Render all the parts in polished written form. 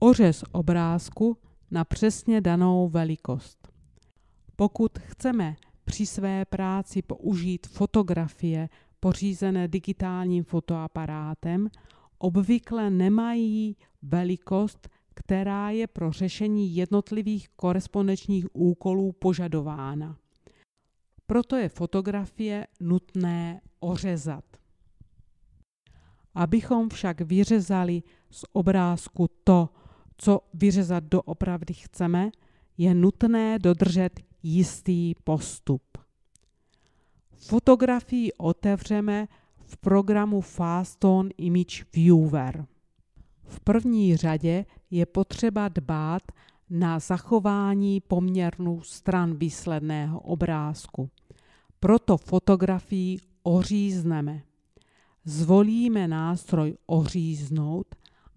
Ořez obrázku na přesně danou velikost. Pokud chceme při své práci použít fotografie pořízené digitálním fotoaparátem, obvykle nemají velikost, která je pro řešení jednotlivých korespondenčních úkolů požadována. Proto je fotografie nutné ořezat. Abychom však vyřezali z obrázku to, co vyřezat doopravdy chceme, je nutné dodržet jistý postup. Fotografii otevřeme v programu FastOn Image Viewer. V první řadě je potřeba dbát na zachování poměrů stran výsledného obrázku. Proto fotografii ořízneme. Zvolíme nástroj Oříznout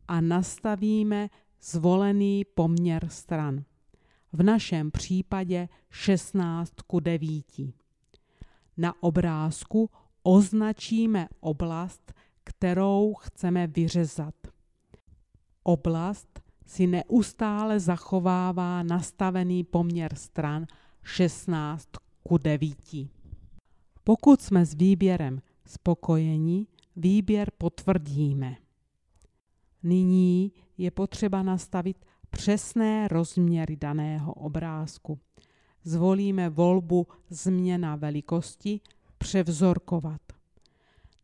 a nastavíme zvolený poměr stran. V našem případě 16:9. Na obrázku označíme oblast, kterou chceme vyřezat. Oblast si neustále zachovává nastavený poměr stran 16:9. Pokud jsme s výběrem spokojeni, výběr potvrdíme. Nyní je potřeba nastavit přesné rozměry daného obrázku. Zvolíme volbu Změna velikosti, Převzorkovat.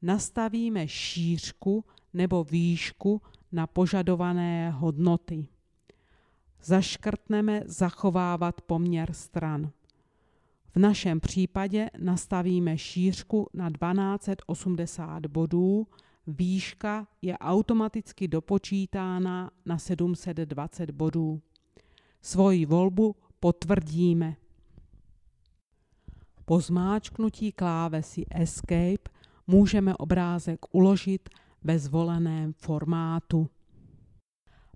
Nastavíme šířku nebo výšku na požadované hodnoty. Zaškrtneme Zachovávat poměr stran. V našem případě nastavíme šířku na 1280 bodů, výška je automaticky dopočítána na 720 bodů. Svoji volbu potvrdíme. Po zmáčknutí klávesy Escape můžeme obrázek uložit ve zvoleném formátu.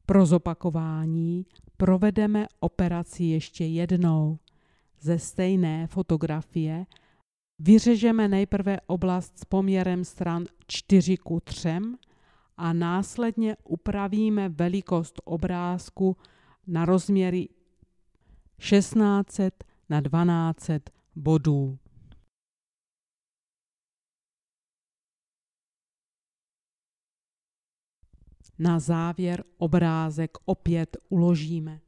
Pro zopakování provedeme operaci ještě jednou. Ze stejné fotografie vyřežeme nejprve oblast s poměrem stran 4:3 a následně upravíme velikost obrázku na rozměry 1600 na 1200 bodů. Na závěr obrázek opět uložíme.